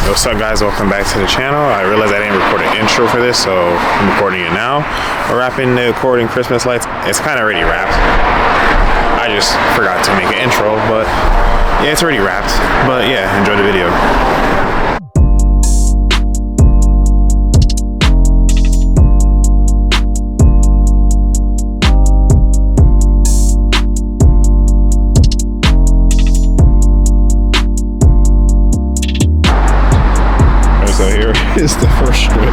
What's up, guys? Welcome back to the channel. I realized I didn't record an intro for this, so I'm recording it now. We're wrapping the recording Christmas lights. It's kind of already wrapped. I just forgot to make an intro, but yeah, it's already wrapped. But yeah, enjoy the video. So here is the first strip.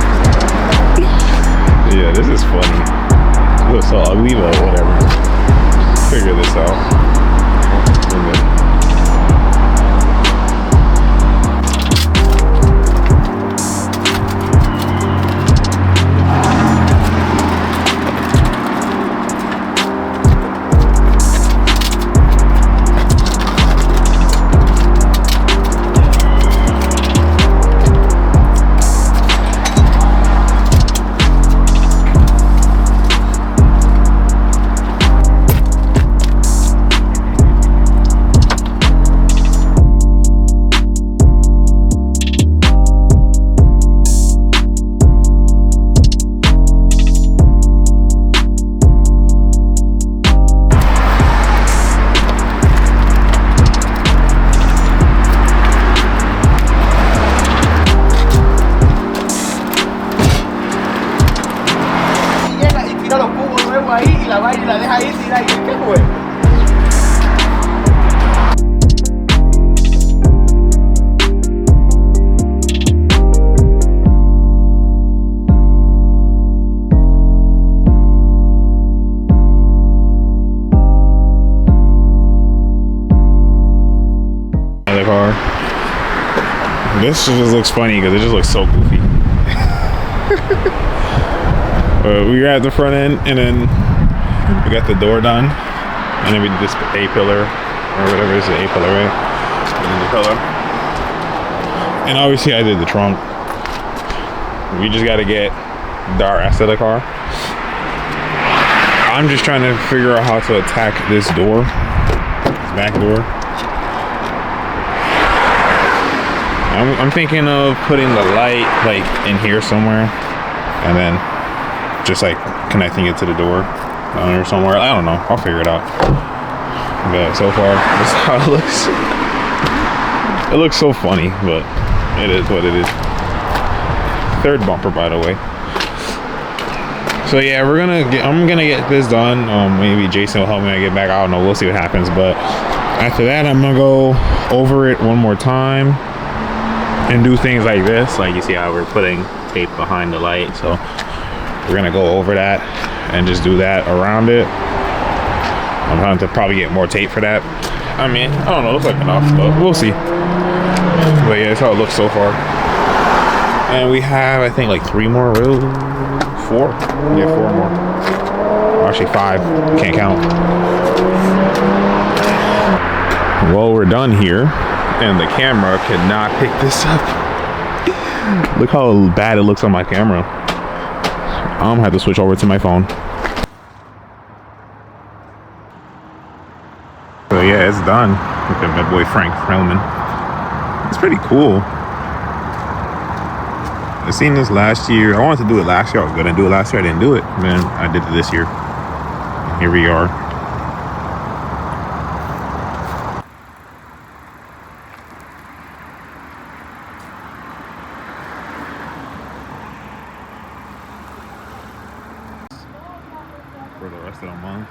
Yeah, this is funny. Look so ugly, but whatever. Figure this out. Los cubos nuevos ahí y la vaina y la deja ahí, tira ahí, ¿qué fue? The car. This just looks funny because it just looks so goofy. We got the front end, and then we got the door done, and then we did this A-pillar, or whatever it is, the A-pillar, right? And then the pillar. And obviously I did the trunk. We just got to get the rest of the car. I'm just trying to figure out how to attack this door, this back door. I'm thinking of putting the light like in here somewhere, and then just like connecting it to the door or somewhere. I don't know. I'll figure it out. But so far, this is how it looks. It looks so funny, but it is what it is. Third bumper, by the way. So yeah, I'm gonna get this done. Maybe Jason will help me when I get back. I don't know. We'll see what happens. But after that, I'm gonna go over it one more time and do things like this. Like you see how we're putting tape behind the light. So we're gonna go over that and just do that around it. I'm trying to probably get more tape for that. I mean, I don't know, it looks like enough, but we'll see. But yeah, that's how it looks so far. And we have, I think, like 3 more rows. 4? Yeah, 4 more. Or actually 5, can't count. Well, we're done here, and the camera cannot pick this up. Look how bad it looks on my camera. I'm gonna have to switch over to my phone. So yeah, it's done. Look at my boy Frank Frelman. It's pretty cool. I seen this last year. I wanted to do it last year. I was gonna do it last year. I didn't do it. Then I did it this year. Here we are. For the rest of the month.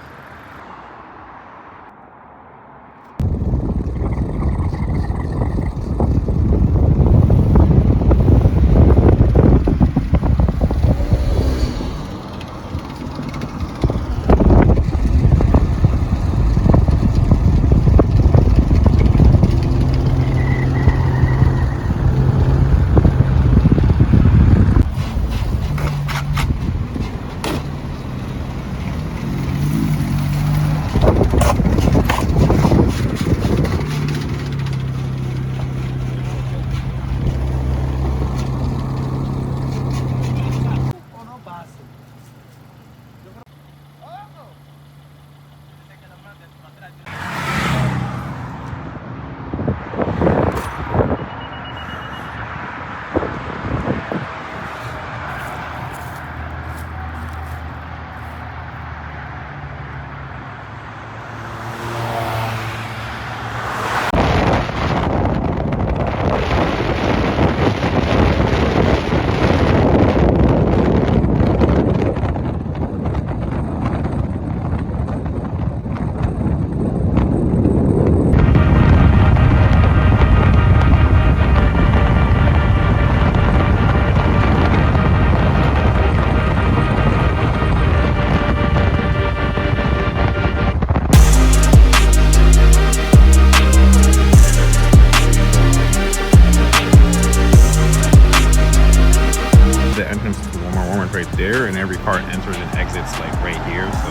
right there, and every car enters and exits like right here. So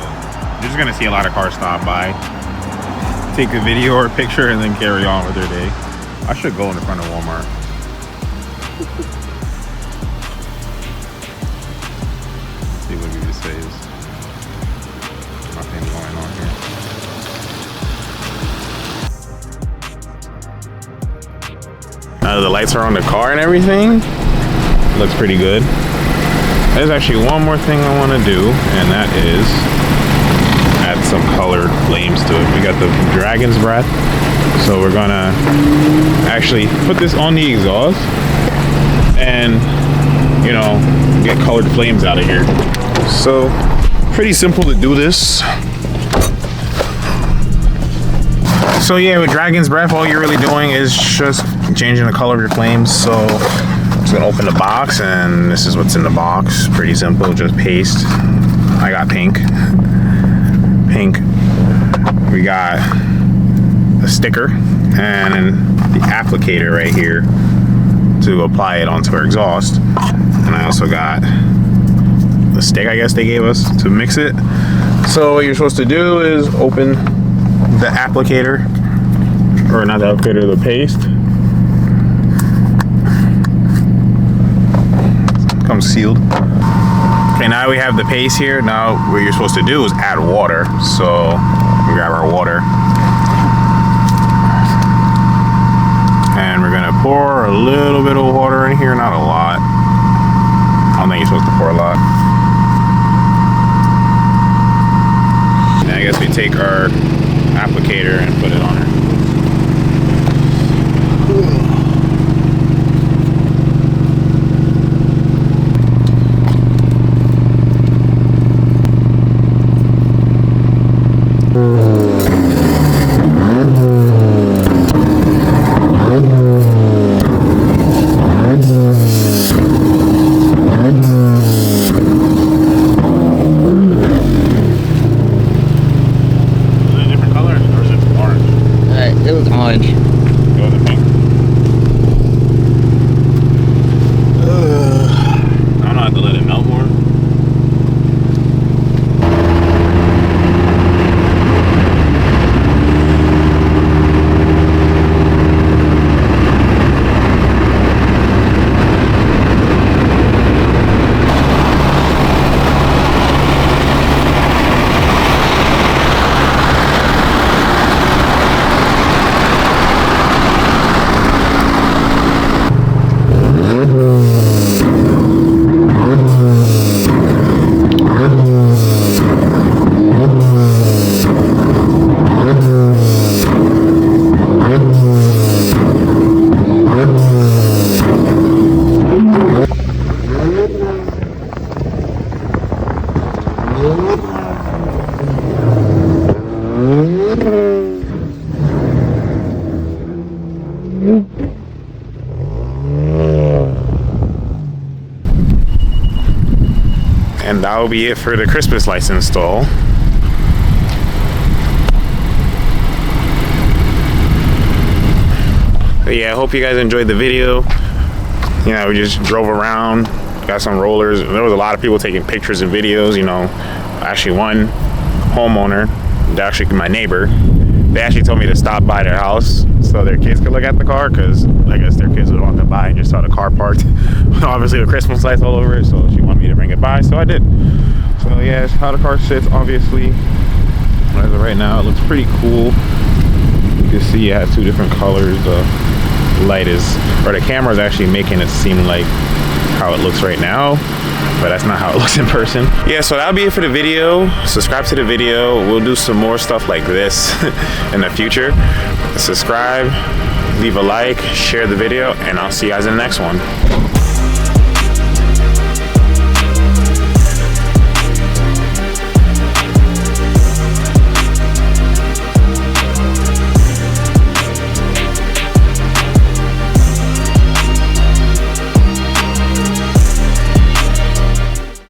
you're just gonna see a lot of cars stop by, take a video or a picture, and then carry on with their day. I should go in front of Walmart. Let's see what it says. Nothing going on here. Now the lights are on the car and everything. Looks pretty good. There's actually one more thing I want to do, and that is add some colored flames to it. We got the Dragon's Breath, so we're gonna actually put this on the exhaust and, you know, get colored flames out of here. So pretty simple to do this. So yeah, with Dragon's Breath, all you're really doing is just changing the color of your flames. So I'm just gonna open the box, and this is what's in the box. Pretty simple, just paste. I got pink. We got a sticker and the applicator right here to apply it onto our exhaust. And I also got the stick, I guess they gave us to mix it. So what you're supposed to do is open the applicator, or not the applicator, the paste. Comes sealed. Okay, now we have the paste here. Now what you're supposed to do is add water. So we grab our water. And we're gonna pour a little bit of water in here, not a lot. I don't think you're supposed to pour a lot. And I guess we take our applicator and put it on her. And that will be it for the Christmas lights install. But yeah, I hope you guys enjoyed the video. You know, we just drove around, got some rollers. There was a lot of people taking pictures and videos. You know, actually one homeowner, actually my neighbor, they actually told me to stop by their house so their kids could look at the car, because I guess their kids would walk by and just saw the car parked. Obviously with Christmas lights all over it, so she wanted me to bring it by, so I did. So yeah, that's how the car sits. Obviously, as of right now, it looks pretty cool. You can see it has two different colors. The light is, or the camera is actually making it seem like how it looks right now, but that's not how it looks in person. Yeah, so that'll be it for the video. Subscribe to the video. We'll do some more stuff like this in the future. Subscribe, leave a like, share the video, and I'll see you guys in the next one.